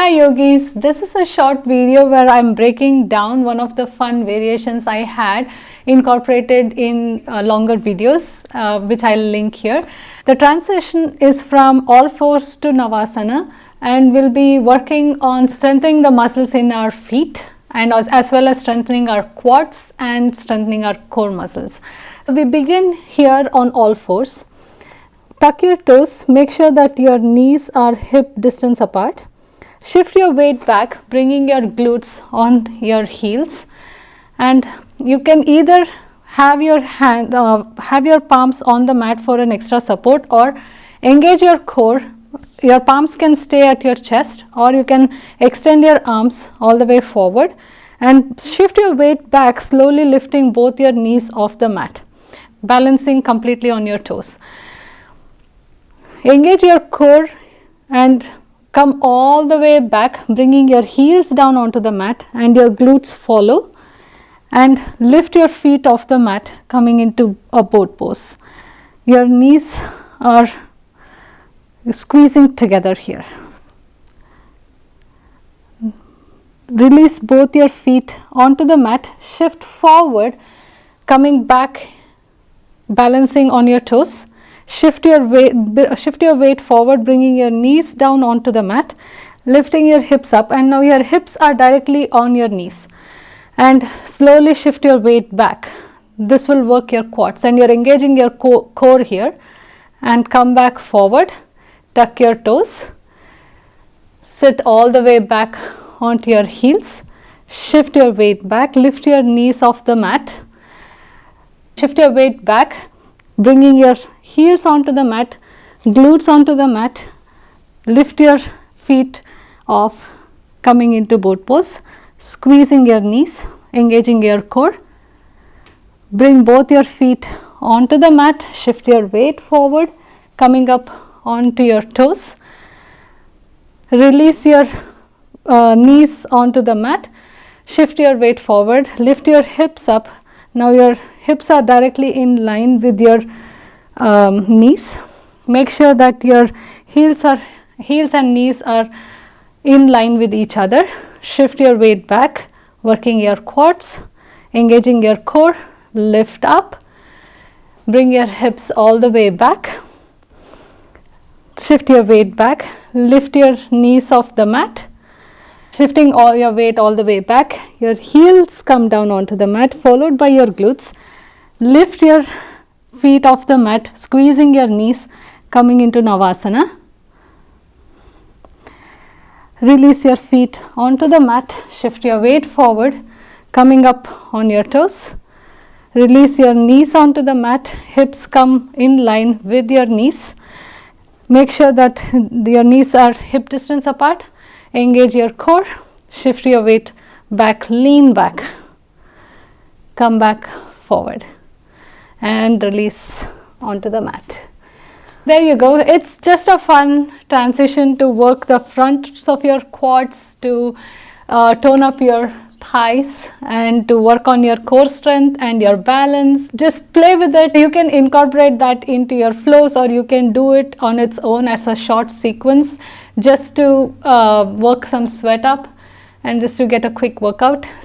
Hi yogis, this is a short video where I'm breaking down one of the fun variations I had incorporated in longer videos which I'll link here. The transition is from all fours to Navasana and we'll be working on strengthening the muscles in our feet and as well as strengthening our quads and strengthening our core muscles. So we begin here on all fours. Tuck your toes, make sure that your knees are hip distance apart. Shift your weight back, bringing your glutes on your heels, and you can either have your palms on the mat for an extra support, or engage your core. Your palms can stay at your chest, or you can extend your arms all the way forward and shift your weight back, slowly lifting both your knees off the mat, balancing completely on your toes. Engage your core and come all the way back, bringing your heels down onto the mat and your glutes follow, and lift your feet off the mat, coming into a boat pose. Your knees are squeezing together here. Release both your feet onto the mat, shift forward, coming back, balancing on your toes. Shift your weight forward, bringing your knees down onto the mat, lifting your hips up, and now your hips are directly on your knees, and slowly shift your weight back. This will work your quads, and you're engaging your core here, and come back forward, tuck your toes, sit all the way back onto your heels, shift your weight back, lift your knees off the mat, shift your weight back, bringing your heels onto the mat, glutes onto the mat, lift your feet off, coming into boat pose, squeezing your knees, engaging your core. Bring both your feet onto the mat, shift your weight forward, coming up onto your toes. Release your knees onto the mat, shift your weight forward, lift your hips up. Now your hips are directly in line with your knees. Make sure that your heels and knees are in line with each other. Shift your weight back, working your quads, engaging your core, lift up, bring your hips all the way back, shift your weight back, lift your knees off the mat, shifting all your weight all the way back. Your heels come down onto the mat, followed by your glutes. Lift your feet off the mat, squeezing your knees, coming into Navasana. Release your feet onto the mat, shift your weight forward, coming up on your toes. Release your knees onto the mat, hips come in line with your knees. Make sure that your knees are hip distance apart. Engage your core, shift your weight back, lean back, come back forward, and release onto the mat. There you go. It's just a fun transition to work the fronts of your quads, to tone up your thighs, and to work on your core strength and your balance. Just play with it. You can incorporate that into your flows, or you can do it on its own as a short sequence just to work some sweat up and just to get a quick workout.